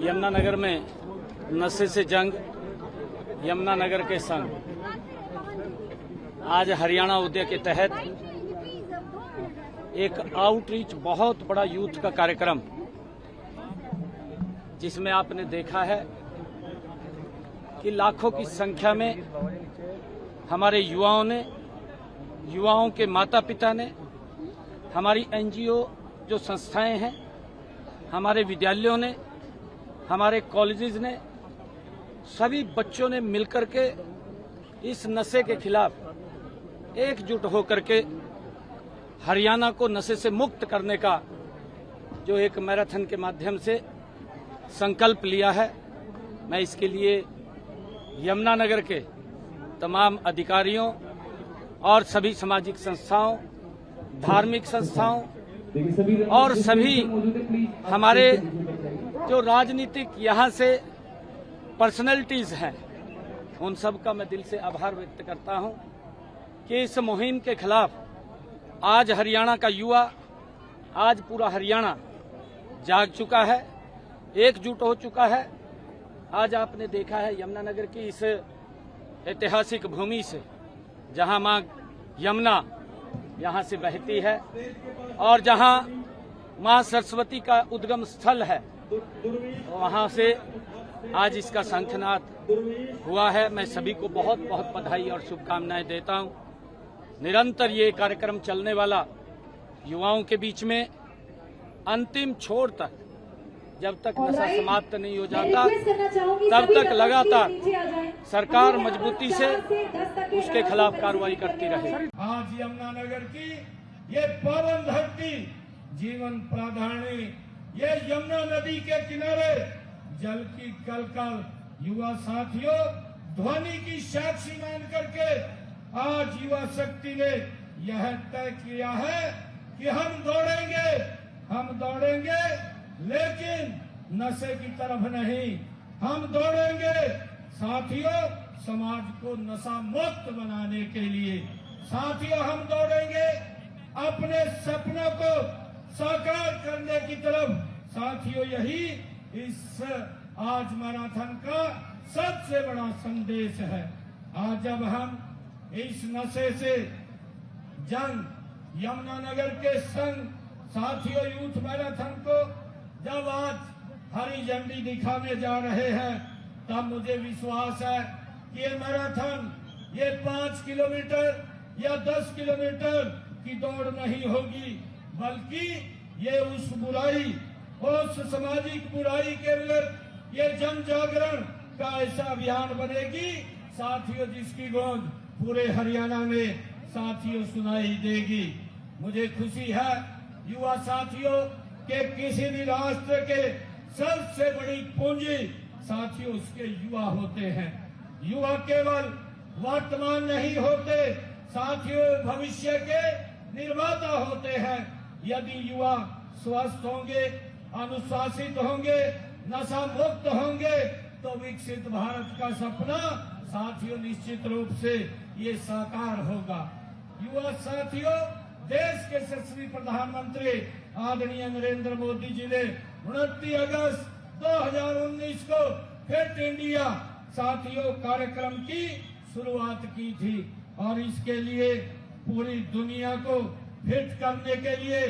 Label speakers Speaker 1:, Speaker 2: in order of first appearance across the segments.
Speaker 1: यमुनानगर में नशे से जंग, यमुनानगर के संग आज हरियाणा उदय के तहत एक आउटरीच बहुत बड़ा यूथ का कार्यक्रम, जिसमें आपने देखा है कि लाखों की संख्या में हमारे युवाओं ने, युवाओं के माता पिता ने, हमारी एनजीओ जो संस्थाएं हैं, हमारे विद्यालयों ने, हमारे कॉलेजेस ने, सभी बच्चों ने मिलकर के इस नशे के खिलाफ एकजुट होकर के हरियाणा को नशे से मुक्त करने का जो एक मैराथन के माध्यम से संकल्प लिया है। मैं इसके लिए यमुनानगर के तमाम अधिकारियों और सभी सामाजिक संस्थाओं, धार्मिक संस्थाओं और सभी हमारे जो राजनीतिक यहाँ से पर्सनैलिटीज हैं, उन सब का मैं दिल से आभार व्यक्त करता हूं कि इस मुहिम के खिलाफ आज हरियाणा का युवा, आज पूरा हरियाणा जाग चुका है, एकजुट हो चुका है। आज आपने देखा है यमुनानगर की इस ऐतिहासिक भूमि से, जहां मां यमुना यहां से बहती है और जहां मां सरस्वती का उद्गम स्थल है, वहां से आज इसका शंखनाद हुआ है। मैं सभी को बहुत बहुत बधाई और शुभकामनाएं देता हूं। निरंतर ये कार्यक्रम चलने वाला, युवाओं के बीच में अंतिम छोर तक, जब तक नशा समाप्त नहीं हो जाता तब तक लगातार सरकार मजबूती से उसके खिलाफ कार्रवाई करती रहे।
Speaker 2: आज यमुनानगर की ये पावन धरती, जीवन प्राधानी, ये यमुना नदी के किनारे जल की कलकल, युवा साथियों ध्वनि की साक्षी मान करके आज युवा शक्ति ने यह तय किया है कि हम दौड़ेंगे लेकिन नशे की तरफ नहीं, हम दौड़ेंगे साथियों समाज को नशा मुक्त बनाने के लिए। साथियों हम दौड़ेंगे अपने सपनों को साकार करने की तरफ। साथियों यही इस आज मैराथन का सबसे बड़ा संदेश है। आज जब हम इस नशे से जंग यमुनानगर के संग साथियों यूथ मैराथन को जब आज हरी झंडी दिखाने जा रहे हैं, तब मुझे विश्वास है कि ये मैराथन ये 5 किलोमीटर या 10 किलोमीटर की दौड़ नहीं होगी, बल्कि ये उस बुराई, उस सामाजिक बुराई के विरुद्ध ये जन जागरण का ऐसा अभियान बनेगी साथियों, जिसकी गूंज पूरे हरियाणा में साथियों सुनाई देगी। मुझे खुशी है युवा साथियों के किसी भी राष्ट्र के सबसे बड़ी पूंजी साथियों उसके युवा होते हैं। युवा केवल वर्तमान नहीं होते साथियों, भविष्य के निर्माता होते हैं। यदि युवा स्वस्थ होंगे, अनुशासित होंगे, नशा मुक्त होंगे, तो विकसित भारत का सपना साथियों निश्चित रूप से ये साकार होगा। युवा साथियों, देश के यशस्वी प्रधानमंत्री आदरणीय नरेंद्र मोदी जी ने 29 अगस्त 2019 को फिट इंडिया साथियों कार्यक्रम की शुरुआत की थी और इसके लिए पूरी दुनिया को फिट करने के लिए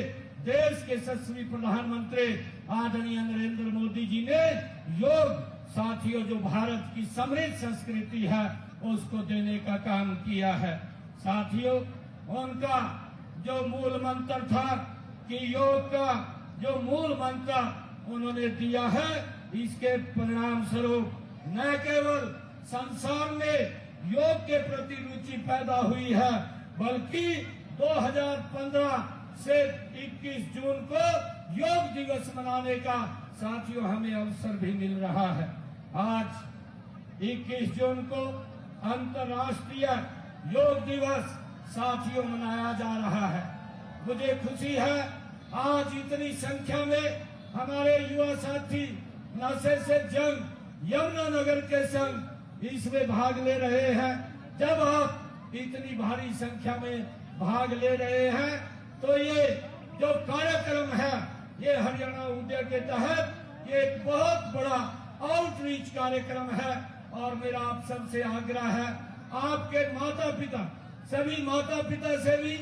Speaker 2: देश के यशस्वी प्रधानमंत्री आदरणीय नरेंद्र मोदी जी ने योग साथियों जो भारत की समृद्ध संस्कृति है उसको देने का काम किया है। साथियों उनका जो मूल मंत्र था कि योग का जो मूल मंत्र उन्होंने दिया है, इसके परिणाम स्वरूप न केवल संसार में योग के प्रति रुचि पैदा हुई है, बल्कि 2015 से 21 जून को योग दिवस मनाने का साथियों हमें अवसर भी मिल रहा है। आज 21 जून को अंतर्राष्ट्रीय योग दिवस साथियों मनाया जा रहा है। मुझे खुशी है आज इतनी संख्या में हमारे युवा साथी नशे से जंग यमुनानगर के संग इसमें भाग ले रहे हैं। जब आप इतनी भारी संख्या में भाग ले रहे हैं तो ये जो कार्यक्रम है ये हरियाणा उदय के तहत ये एक बहुत बड़ा बीच कार्यक्रम है और मेरा आप सबसे आग्रह है, आपके माता पिता, सभी माता पिता से भी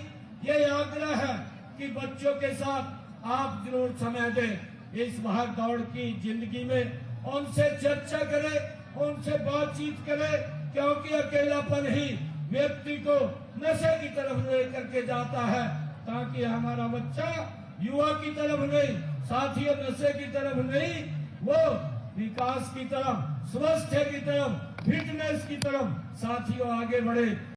Speaker 2: ये आग्रह है कि बच्चों के साथ आप जरूर समय दें इस भाग दौड़ की जिंदगी में, उनसे चर्चा करें, उनसे बातचीत करें, क्योंकि अकेलापन ही व्यक्ति को नशे की तरफ लेकर के जाता है। ताकि हमारा बच्चा युवा की तरफ नहीं, साथियों नशे की तरफ नहीं, वो विकास की तरफ, स्वास्थ्य की तरफ, फिटनेस की तरफ साथियों आगे बढ़े।